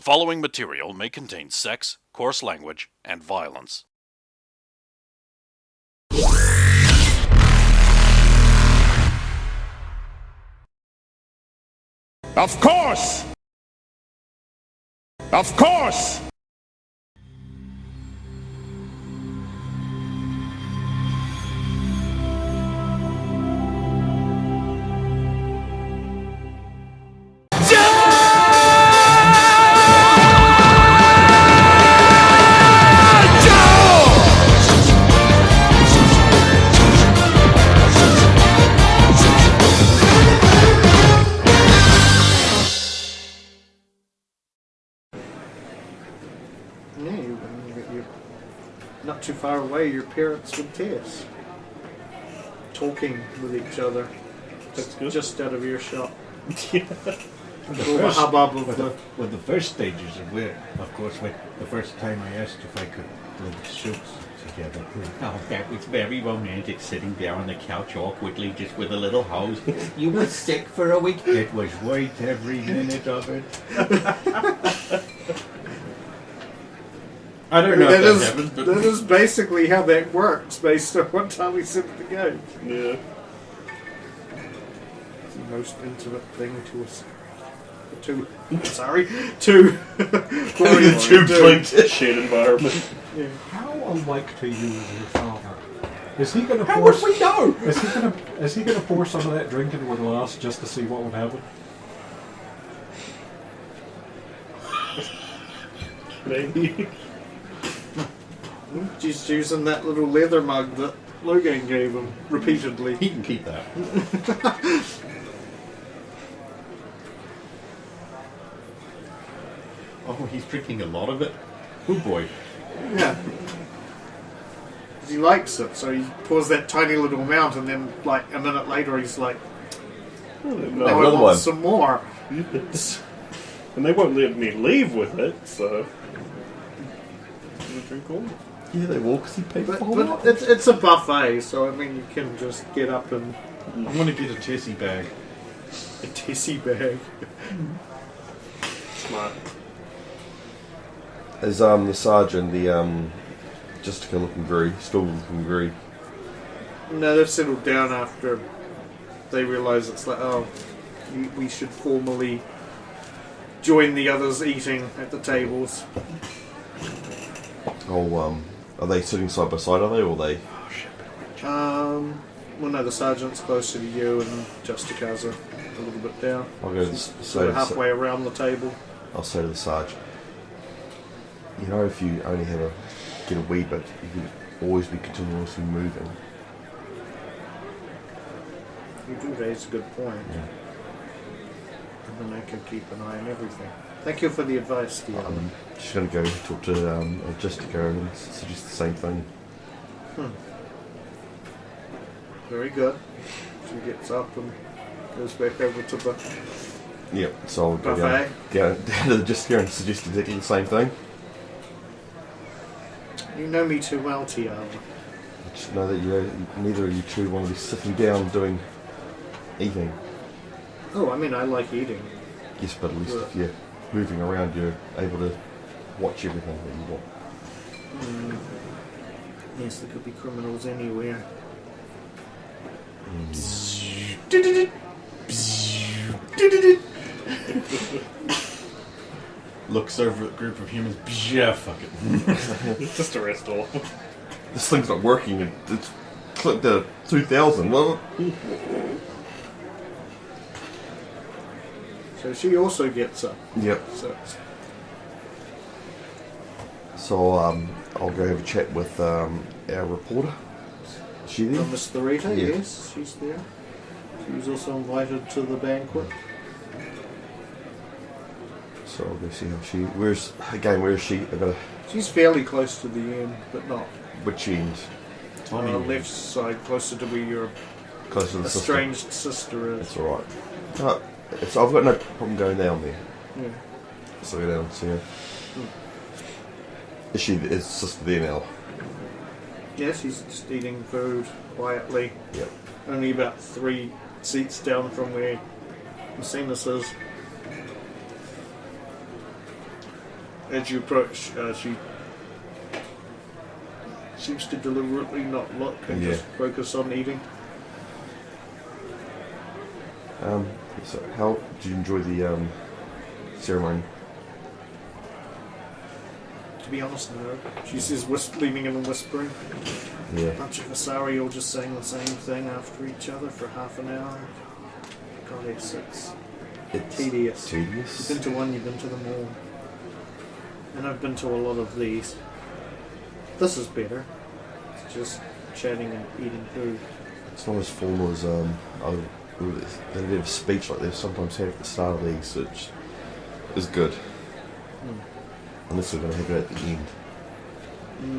following material may contain sex, coarse language, and violence. Of course! Of course! Not too far away, your parents would taste. Talking with each other. Just out of earshot. Yeah. The hubbub of with the first stages of where, of course, when the first time I asked if I could live shoots together. Oh, that was very romantic, sitting there on the couch awkwardly, just with a little hose. You were sick for a week. It was worth every minute of it. I don't know if that happens, but that is basically how that works, based on what time we sit at the game. Yeah. It's the most intimate thing to us. To Shared environment. Yeah. How unlike to you is your father? Is he going to how force? would we know? Is he going to pour some of that drink into a glass just to see what would happen? Maybe. Just using that little leather mug that Logan gave him repeatedly. He can keep that. Oh, he's drinking a lot of it? Oh boy. Yeah. 'Cause he likes it, so he pours that tiny little amount, and then, like, a minute later, he's like, No, I want some more. and they won't let me leave with it, so. I'm gonna drink all of it. Yeah, they will, because he paid But, for but it's a buffet, so, I mean, you can just get up and... I'm going to get a Tessie bag. A Tessie bag. Smart. Is the sergeant, Jessica still looking very... No, they've settled down after they realise it's like, oh, we should formally join the others eating at the tables. Oh, are they sitting side by side, are they, or are they... Well, no, the sergeant's closer to you, and Justica's a little bit down. I'll go She's sort of halfway around the table. I'll say to the sergeant, you know, if you only get a wee bit, you can always be continuously moving. You do raise a good point. Yeah. And then I can keep an eye on everything. Thank you for the advice, dear. I'm just going to go talk to Jessica and suggest the same thing. Very good. She gets up and goes back over to the... Yep, so I'll go buffet. down to Jessica and suggest exactly the same thing. You know me too well, Tiara. I just know that neither of you two want to be sitting down eating. Oh, I mean, I like eating. Yes, but at least if you're moving around, you're able to watch everything that you want. Yes, there could be criminals anywhere. Looks over at a group of humans. Yeah, fuck it. Just arrest all. This thing's not working. It's clicked at 2,000. Well, So she also gets up. yep. So I'll go have a chat with our reporter. Is she there? Miss Thorita, Yeah. yes, she's there. She was also invited to the banquet. So I'll go see how she. Where is she? I've got She's fairly close to the end, but not which end? on the left side, closer to where your Close to the sister. estranged sister is. That's all right. I've got no problem going down there. Yeah. So go down and see her. Is sister there now? Yes, she's just eating food quietly. Yep. Only about 3 seats down from where Macinus is. As you approach, she seems to deliberately not look and Yeah. just focus on eating. So how did you enjoy the ceremony? To be honest, no. She says, leaning in and whispering. Yeah. A bunch of Asari all just saying the same thing after each other for half an hour. God, it's tedious. Tedious. You've been to one, you've been to them all. And I've been to a lot of these. This is better. It's just chatting and eating food. It's not as formal as the bit of speech like they sometimes have at the start of these, which is good. Unless we're going to have it at the end.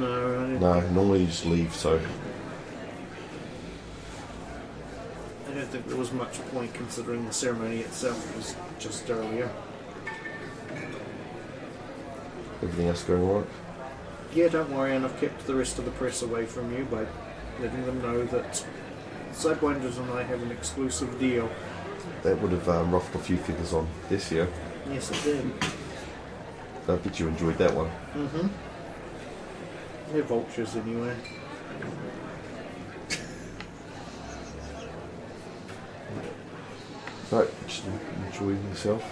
No, I didn't. No, normally you just leave, so I don't think there was much point considering the ceremony itself was just earlier. everything else going alright. Yeah, don't worry, and I've kept the rest of the press away from you by letting them know that Sidewinders and I have an exclusive deal. That would have ruffled a few figures on this year. Yes, it did. I bet you enjoyed that one. Mm-hmm. They're vultures anyway. Right, just enjoy yourself.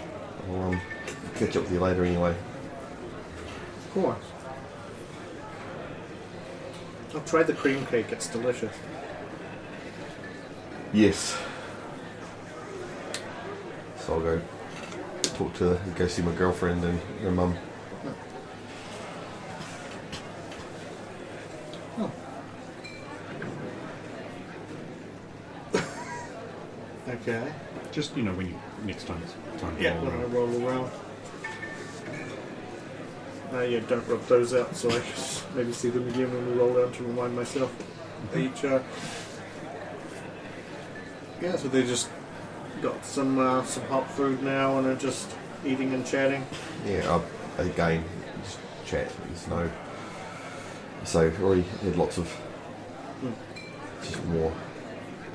I'll catch up with you later anyway. Of course. I'll try the cream cake, it's delicious. Yes. So I'll go go see my girlfriend and her mum. Oh. Okay. Just, when you next time it's time to Yeah, roll when I around. roll around. Yeah, don't rub those out so I can maybe see them again when we roll down to remind myself. Each, yeah, so they just got some hot food now and are just eating and chatting. Yeah, again, just chat. There's no. So already had lots of just more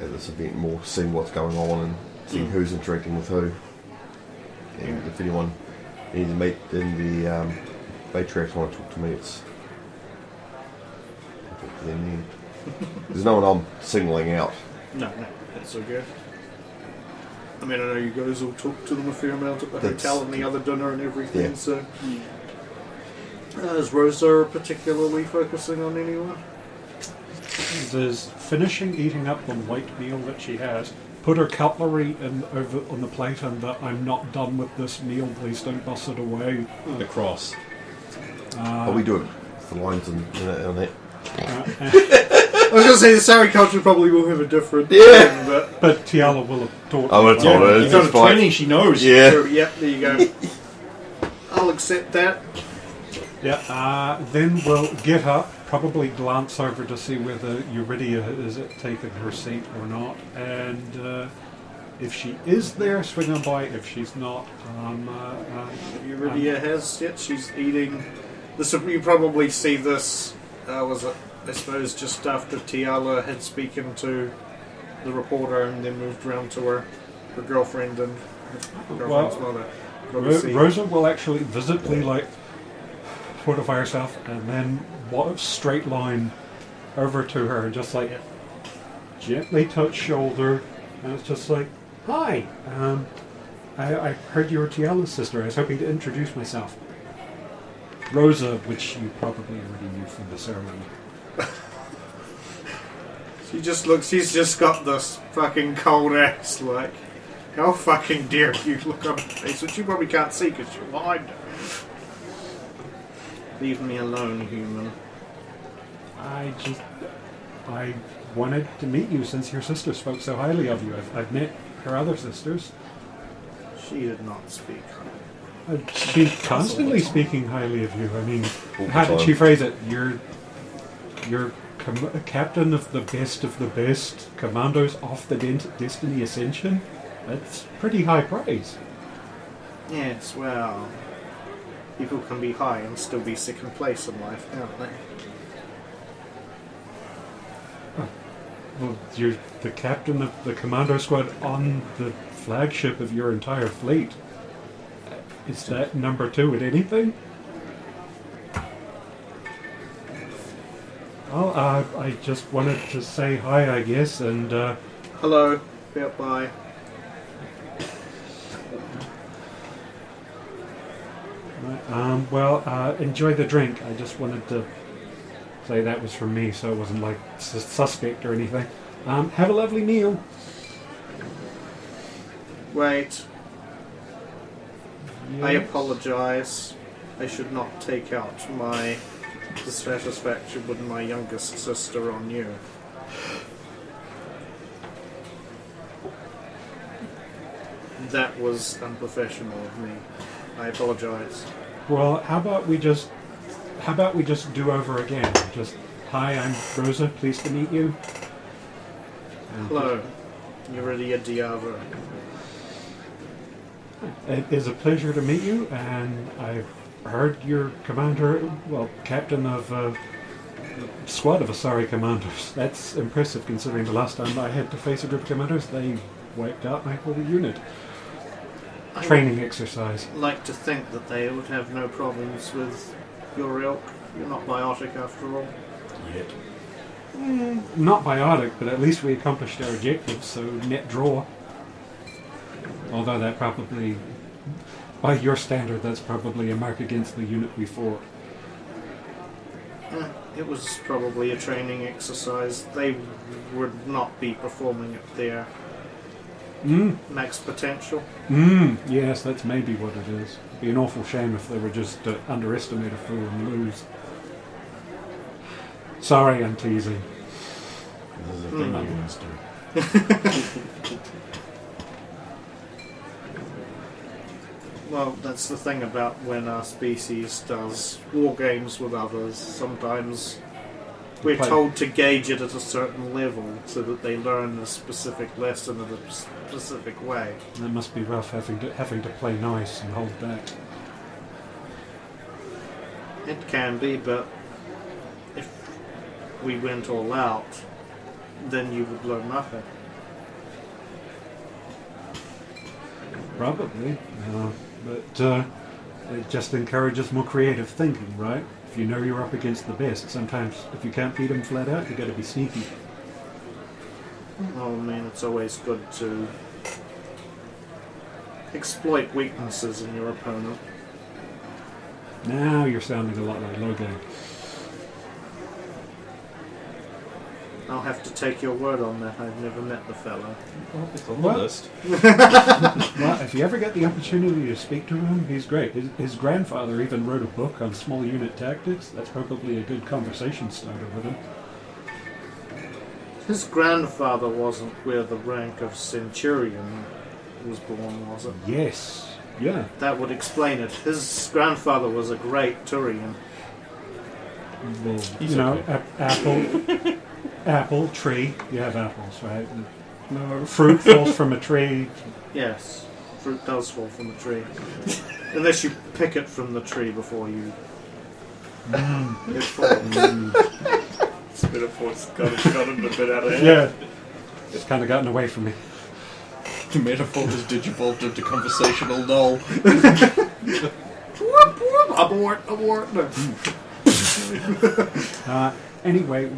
at this event, more seeing what's going on and seeing who's interacting with who, and if anyone needs to meet in the matriarchs want to talk to me, it's I'll talk to them then. There's no one I'm singling out. No, that's so good. I mean, I know you guys all talk to them a fair amount at the That's- hotel and the other dinner and everything, Yeah. so... is Rosa particularly focusing on anyone? There's finishing eating up the light meal that she has. Put her cutlery over on the plate and the "I'm not done with this meal, please don't bust it away" the cross. But we do it for lines on that. I was going to say the Sari culture probably will have a different Yeah. thing, but... But Tiala will have taught I would have told her. You've got a It's fine. 20, she knows. Yeah. Sure, yeah, there you go. I'll accept that. Yeah, then we'll get up, probably glance over to see whether Eurydia is taken her seat or not, and if she is there, swing on by. If she's not, Eurydia has yet. She's eating. This you probably see this. Was it? I suppose just after Tiala had spoken to the reporter and then moved around to her girlfriend and her girlfriend's mother. Probably see- Rosa will actually visibly fortify herself, and then straight line over to her and just gently touch shoulder, and it's just like, "Hi, I heard you were Tiala's sister. I was hoping to introduce myself." Rosa, which you probably already knew from the ceremony. She just looks. She's just got this fucking cold ass. Like, how fucking dare you look on her face, which you probably can't see because you're behind her. Leave me alone, human. I wanted to meet you since your sister spoke so highly of you. I've met her other sisters. She did not speak. She's been constantly speaking highly of you. I mean, All the how did she time. phrase it? You're captain of the best commandos off the Destiny Ascension. That's pretty high praise. Yes, well, people can be high and still be second place in life, can't they? Well, you're the captain of the commando squad on the flagship of your entire fleet. Is that number 2 at anything? Well, I just wanted to say hi, I guess, and Hello. Yeah, bye. enjoy the drink. I just wanted to say that was from me, so it wasn't like suspect or anything. Have a lovely meal. Wait. I Yes. apologize. I should not take out my dissatisfaction with my youngest sister on you. That was unprofessional of me. I apologize. Well, how about we just do over again? Just hi, I'm Rosa. Pleased to meet you. And Hello. Uridia Diavo. It is a pleasure to meet you, and I've heard you're captain of a squad of Asari commandos. That's impressive considering the last time I had to face a group of commandos, they wiped out my whole unit. Training exercise. I'd like to think that they would have no problems with your ilk. You're not biotic after all. Yet. Not biotic, but at least we accomplished our objectives, so net draw. Although that probably, by your standard, that's probably a mark against the unit we fought. It was probably a training exercise. They would not be performing at their max potential. Yes, that's maybe what it is. It'd be an awful shame if they were just to underestimate a fool and lose. Sorry, I'm teasing. This is a thing you must do. Well, that's the thing about when our species does war games with others. Sometimes we're told to gauge it at a certain level so that they learn a specific lesson in a specific way. That must be rough having to play nice and hold back. It can be, but if we went all out, then you would learn nothing. Probably, but it just encourages more creative thinking, right? If you know you're up against the best, sometimes if you can't beat them flat out, you got to be sneaky. Oh man, it's always good to exploit weaknesses in your opponent. Now you're sounding a lot like Logan. I'll have to take your word on that. I've never met the fellow. It's on the list. Well, if you ever get the opportunity to speak to him, he's great. His grandfather even wrote a book on small unit tactics. That's probably a good conversation starter with him. His grandfather wasn't where the rank of centurion was born, was it? Yes. Yeah. That would explain it. His grandfather was a great Turian. Well, He's you know, okay. apple, tree. You have apples, right? No, fruit falls from a tree. Yes, fruit does fall from a tree. Unless you pick it from the tree before you... It falls. This metaphor's gotten a bit out of hand. Yeah. It's kind of gotten away from me. The metaphor has digivolved into conversational null. Abort. No. Anyway,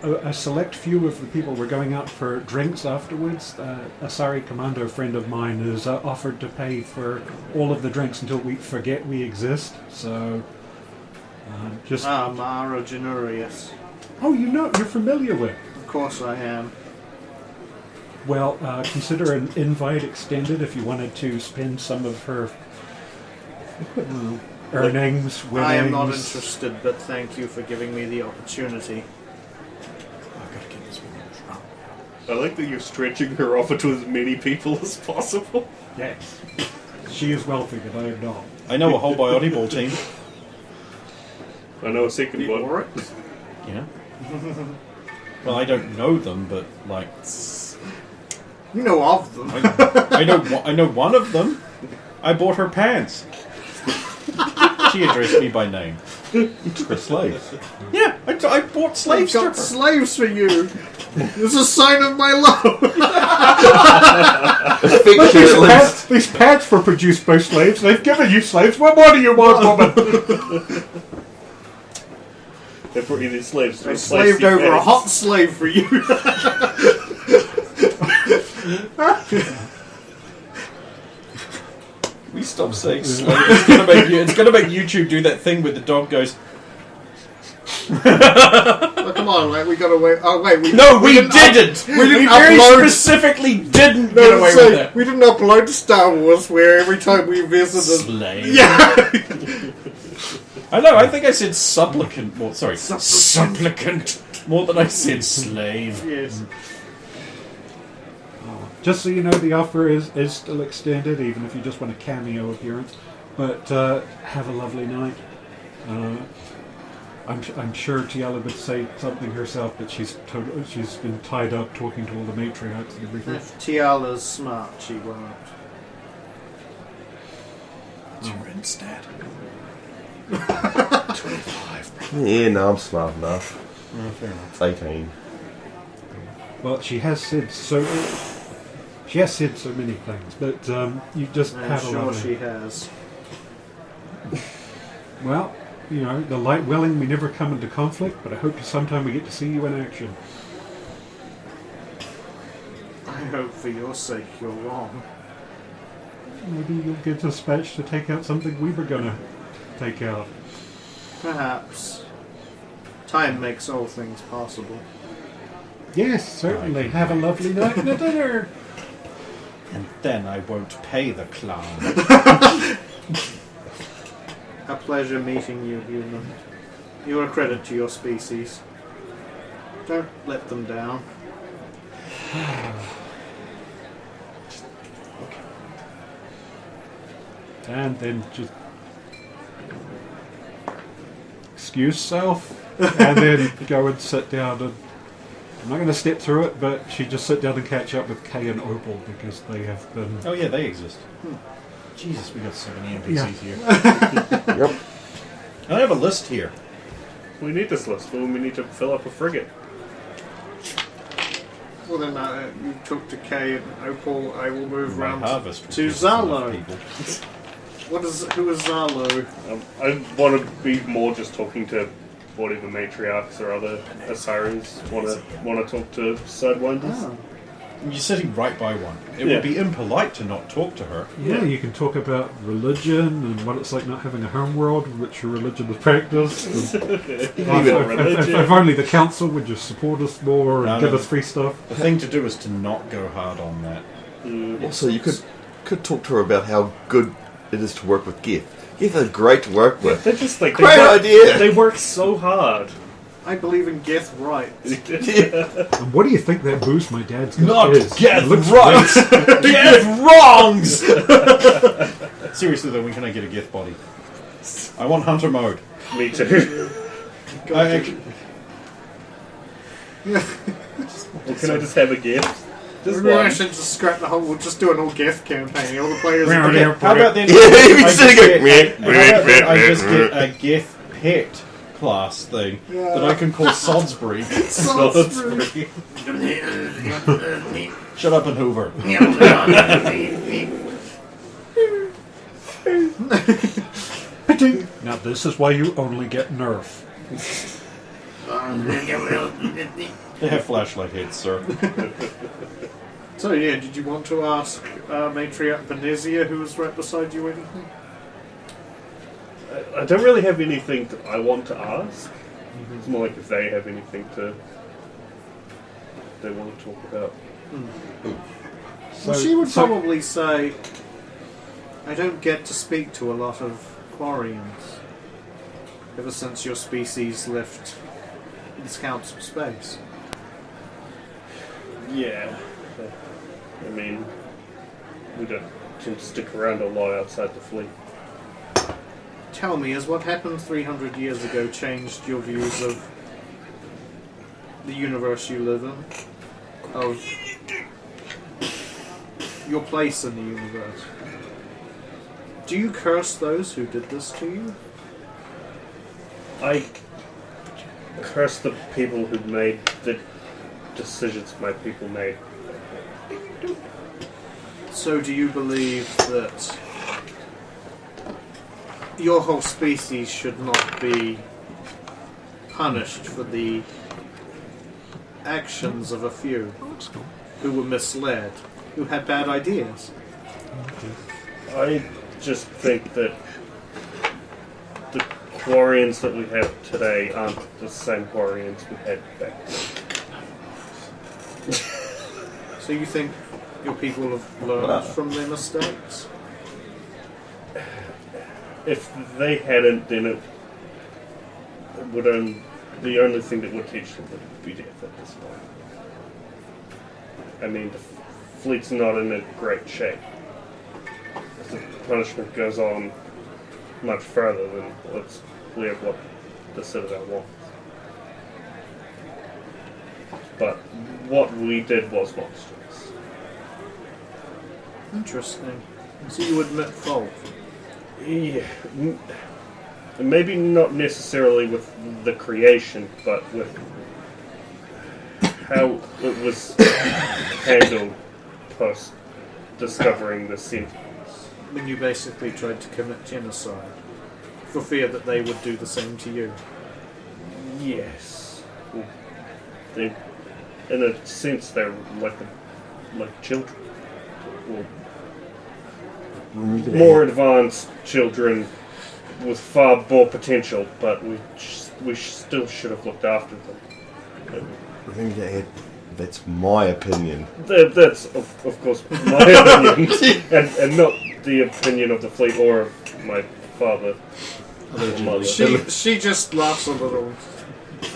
a select few of the people were going out for drinks afterwards. A Asari commando friend of mine has offered to pay for all of the drinks until we forget we exist. So, just... Mara Genurius. Oh, you're familiar with. Of course I am. Well, consider an invite extended if you wanted to spend some of her earnings, winnings. I am not interested, but thank you for giving me the opportunity. I've got to get this woman drunk. I like that you're stretching her offer to as many people as possible. Yes. She is wealthy, but I am not. I know a whole Biotic Ball team. I know a second one. Orcs? Yeah. Well, I don't know them, but like You know of them. I know one of them. I bought her pants. She addressed me by name. For slaves. Yeah, I bought slaves I've to got her. slaves for you. It's a sign of my love. These pants were produced by slaves. They've given you slaves. What more do you want, woman? They're putting these slaves to I replace slaved your over a parents. hot slave for you. We stop saying slave. It's gonna make YouTube do that thing where the dog goes. Oh, come on, like, we got away. Oh wait, we No, we didn't. didn't. We didn't very upload. specifically didn't No, get away so with that. we didn't upload to Star Wars, where every time we visited. Slave. Yeah. I know. I think I said supplicant more. Sorry, supplicant more than I said slave. Yes. Just so you know, the offer is still extended, even if you just want a cameo appearance. But have a lovely night. I'm sure Tiala would say something herself, but she's been tied up talking to all the matriarchs and everything. If Tiala's smart, she won't. It's your instead. 25. Yeah, no, I'm smart enough. Fair enough. It's 18. Well, she has said so many things, but you just I'm have a sure lovely. she has. Well, you know, the light willing, we never come into conflict, but I hope sometime we get to see you in action. I hope for your sake you're wrong. Maybe you'll get dispatched to take out something we were gonna take out. Perhaps. Time makes all things possible. Yes, certainly. Have a lovely night and a dinner. And then I won't pay the clown. A pleasure meeting you, human. You're a credit to your species. Don't let them down. And then just excuse self, and then go and sit down. And I'm not going to step through it, but she just sit down and catch up with Kay and Opal because they have been. Oh yeah, they exist. Jesus, we got so many NPCs Yeah. here. Yep. I have a list here. We need this list for when we need to fill up a frigate. Well then, you talk to Kay and Opal. I will move My round harvest to was full of Zalo. people. Who is Zalo? I want to be more just talking to whatever matriarchs or other Osiris want to talk to Sidewinders. You're sitting right by one. It Yeah. would be impolite to not talk to her. Yeah, you can talk about religion and what it's like not having a home world, which your religion is practiced. If only the council would just support us more and No, give no. us free stuff. The thing to do is to not go hard on that. Also, you could talk to her about how good it is to work with Gith. Gith are great to work with. They're just like Great idea! They work so hard. I believe in Gith rights. And what do you think that boost my dad's got Not is? get It looks right! Get wrongs! Seriously though, when can I get a Gith body? I want hunter mode. Me too. I actually, Or can I just have a gift? Just Maybe I one. should just scrap the whole. We'll just do an all Gith campaign. All the players. How how about then? Yeah, I he's just sitting get- going, how about then I just get a Gith pet class thing that I can call Sodsbury. Salisbury. Shut up and Hoover. Now this is why you only get Nerf. They have flashlight heads, sir. So yeah, did you want to ask Matriarch Benizia, who was right beside you, anything? I don't really have anything I want to ask. It's more like if they have anything they want to talk about. Well, she would probably say, I don't get to speak to a lot of Quarians ever since your species left this council space. Yeah. I mean, we don't tend to stick around a lot outside the fleet. Tell me, has what happened 300 years ago changed your views of the universe you live in? Of your place in the universe? Do you curse those who did this to you? I curse the people who made the decisions my people made. So do you believe that your whole species should not be punished for the actions of a few who were misled, who had bad ideas. I just think that the Quarians that we have today aren't the same Quarians we had back then. So you think your people have learned from their mistakes? If they hadn't, then it would the only thing that would teach them would be death at this point. I mean, the fleet's not in a great shape. If the punishment goes on much further, then it's clear what the Citadel wants. But what we did was monstrous. Interesting. So you admit fault. Yeah, maybe not necessarily with the creation, but with how it was handled post discovering the sentence. When you basically tried to commit genocide for fear that they would do the same to you. Yes, they, in a sense, they're like children. Well, more advanced children with far more potential, but we still should have looked after them. That's my opinion. That's of course my opinion, and not the opinion of the fleet or of my father or mother. She just laughs a little.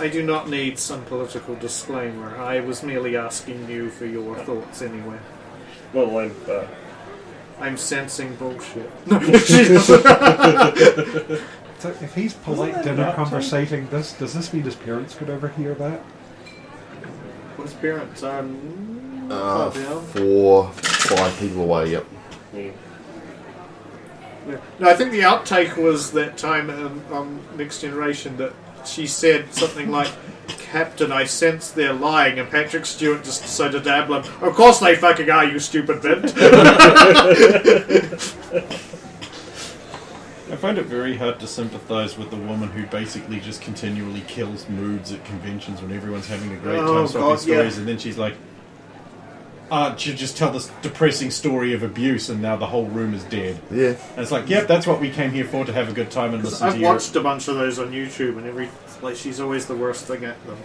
I do not need some political disclaimer. I was merely asking you for your thoughts anyway. Well, I'm sensing bullshit. So if he's polite dinner conversating this, does this mean his parents could overhear that? What's parents? 4, 5 people away. Yep. yeah. No, I think the outtake was that time on Next Generation that she said something like, "Captain, I sense they're lying," and Patrick Stewart just decided to dabble him. "Of course they fucking are, you stupid bitch." I find it very hard to sympathise with the woman who basically just continually kills moods at conventions when everyone's having a great time swapping stories, and then she's like, she'll just tell this depressing story of abuse, and now the whole room is dead. Yeah. And it's like, yep, that's what we came here for, to have a good time and listen to you. I've watched a bunch of those on YouTube, and she's always the worst thing at them.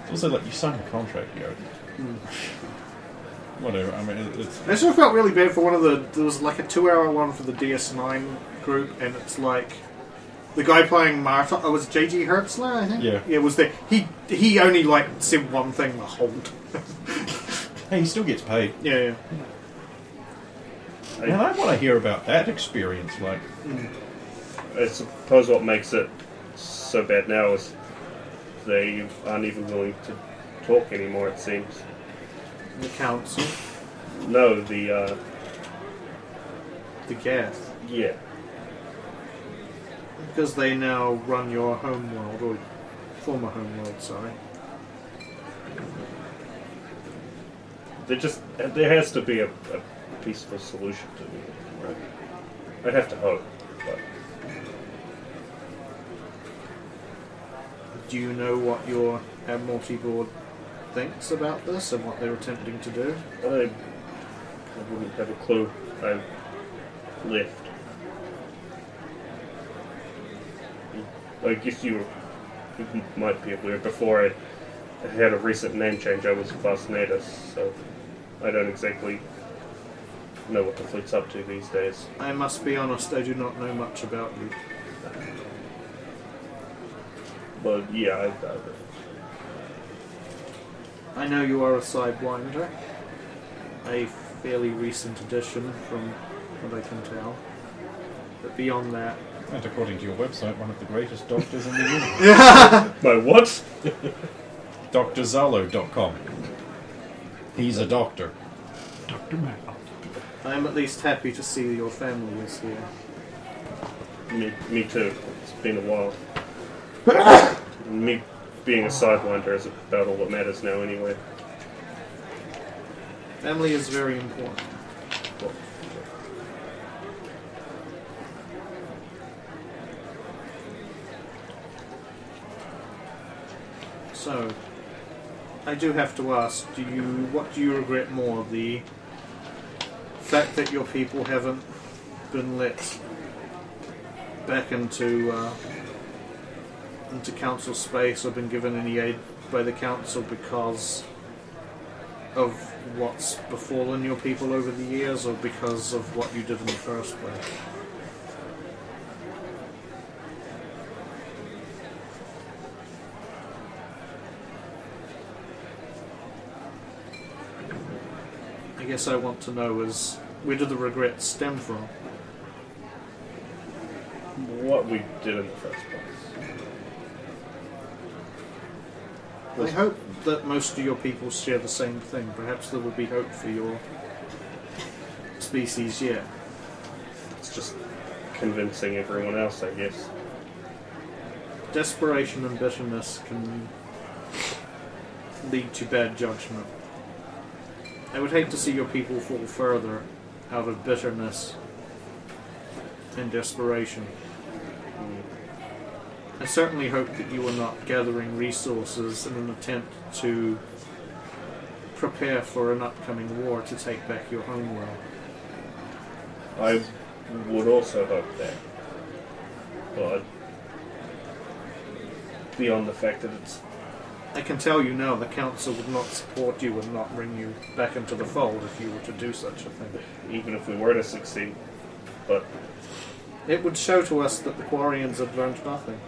It's also like, you signed a contract, yo. Whatever, I mean, it's... I sort of felt really bad for one of there was like a 2-hour one for the DS9 group, and it's like, the guy playing Marta, was J.G. Hertzler, I think? Yeah. Was there. He only like said one thing the whole time. Hey, he still gets paid. Yeah. And I want to hear about that experience, like... I suppose what makes it so bad now is they aren't even willing to talk anymore, it seems. The council. No, the gas. yeah. Because they now run your homeworld, or former homeworld, sorry. There has to be a peaceful solution to it. Right. I'd have to hope, but... Do you know what your Admiralty Board thinks about this and what they're attempting to do? I wouldn't have a clue. I left. I guess you might be aware. Before I had a recent name change, I was Fascinatus, so I don't exactly know what the fleet's up to these days. I must be honest, I do not know much about you. But yeah, I know you are a Sidewinder. A fairly recent addition from what I can tell. But beyond that... And according to your website, one of the greatest doctors in the universe. my what? DrZalo.com. He's a doctor. Dr. Matt. I am at least happy to see your family is here. Me too. It's been a while. Me being a Sidewinder is about all that matters now anyway. Family is very important. So, I do have to ask, what do you regret more? The fact that your people haven't been let back into council space or been given any aid by the council because of what's befallen your people over the years, or because of what you did in the first place? I guess I want to know is, where do the regrets stem from? What we did in the first place. I hope that most of your people share the same thing. Perhaps there will be hope for your species yet. It's just convincing everyone else, I guess. Desperation and bitterness can lead to bad judgment. I would hate to see your people fall further out of bitterness and desperation. I certainly hope that you are not gathering resources in an attempt to prepare for an upcoming war to take back your homeworld. I would also hope that. But beyond the fact that it's... I can tell you now, the council would not support you and not bring you back into the fold if you were to do such a thing. Even if we were to succeed. But it would show to us that the Quarians had learned nothing.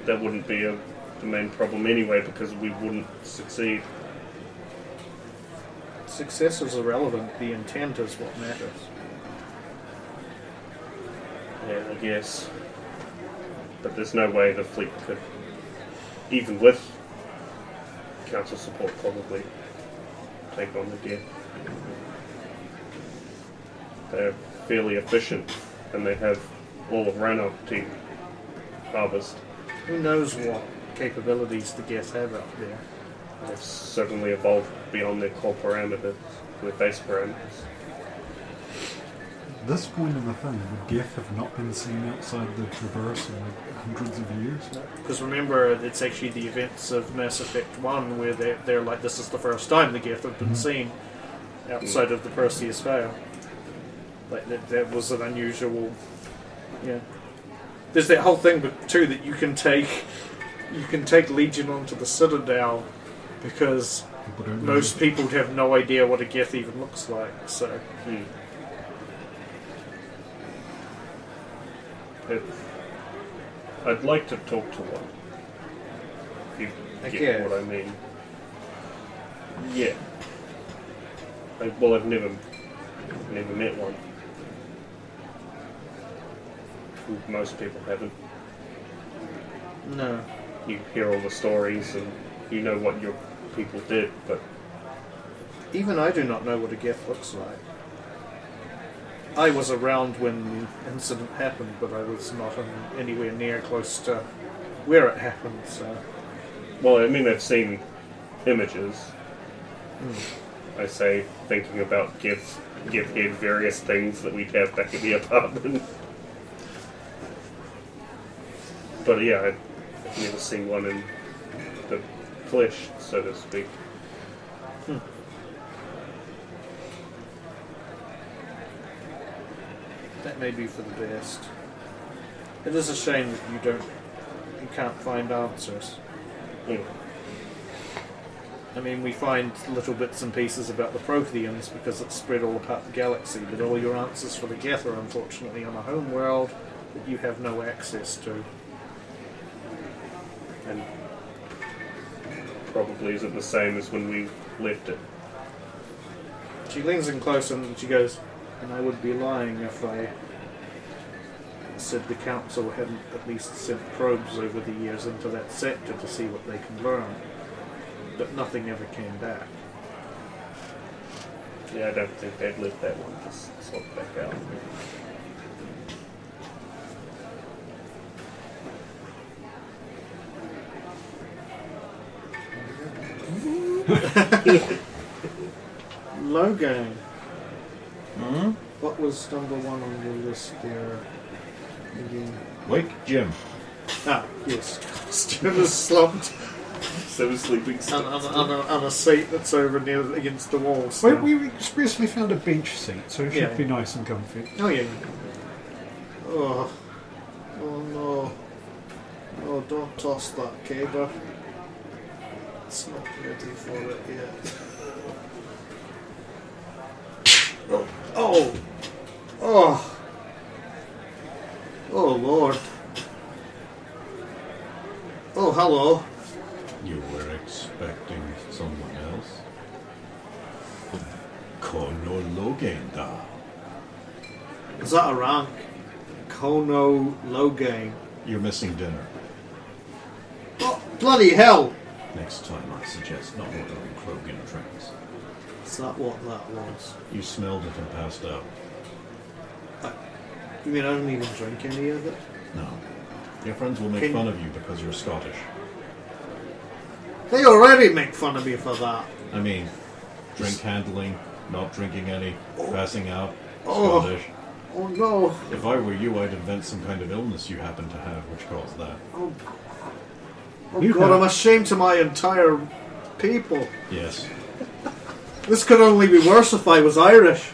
that wouldn't be the main problem anyway, because we wouldn't succeed. Success is irrelevant, the intent is what matters. Yeah, I guess. But there's no way the fleet could, even with council support, probably take on the Geth. They're fairly efficient, and they have all of Rannoch to harvest. Who knows what capabilities the Geth have out there? They've certainly evolved beyond their core parameters, their base parameters. At this point in the thing, the Geth have not been seen outside the Traverse in like hundreds of years. Because remember, it's actually the events of Mass Effect 1 where they're like, this is the first time the Geth have been seen outside of the Perseus Veil. Like, that was an unusual... Yeah. There's that whole thing, but too, that you can take Legion onto the Citadel because most people have no idea what a Geth even looks like, so... I'd like to talk to one. If you get what I mean. Yeah. I've never met one. Most people haven't. No. You hear all the stories and you know what your people did, but... Even I do not know what a Geth looks like. I was around when the incident happened, but I was not anywhere near close to where it happened, so... Well, I mean, I've seen images. I say, thinking about Geth head various things that we'd have back at the apartment. But yeah, I've never seen one in the flesh, so to speak. That may be for the best. It is a shame that you can't find answers. I mean, we find little bits and pieces about the Protheans because it's spread all about the galaxy, but all your answers for the Geth are unfortunately on a home world that you have no access to. And probably isn't the same as when we left it. She leans in close and she goes, and I would be lying if I said the council hadn't at least sent probes over the years into that sector to see what they can learn. But nothing ever came back. Yeah, I don't think they'd let that one just slip back out. Logan. What was number one on your list there? Again? Wake Jim. Ah, yes. Jim is slumped so sleeping and, stuff. and a seat that's over near against the wall. still. We recently found a bench seat, so it should Yeah. be nice and comfy. Oh yeah. Oh. Oh no. Oh, don't toss that caber. It's not ready for it yet. Oh. Oh. Oh Lord. Oh, hello. You were expecting someone else? Kono Logenda. Is that a rank? Kono Logain. You're missing dinner. Oh, bloody hell! Next time I suggest not ordering Krogan drinks. Is that what that was? You smelled it and passed out. You mean I don't even drink any of it? No. Your friends will make Can- fun of you because you're Scottish. They already make fun of me for that. I mean, drink handling, not drinking any, passing out, Oh. Scottish. Oh no. If I were you, I'd invent some kind of illness you happen to have, which caused that. Oh You God, have- I'm ashamed to my entire people. Yes. This could only be worse if I was Irish.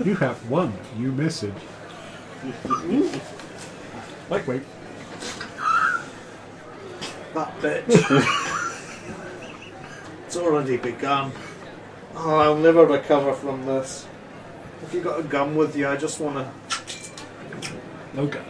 You have one new message. Lightweight. That bitch. It's already begun. Oh, I'll never recover from this. If you got a gun with you, I just want to... No gun.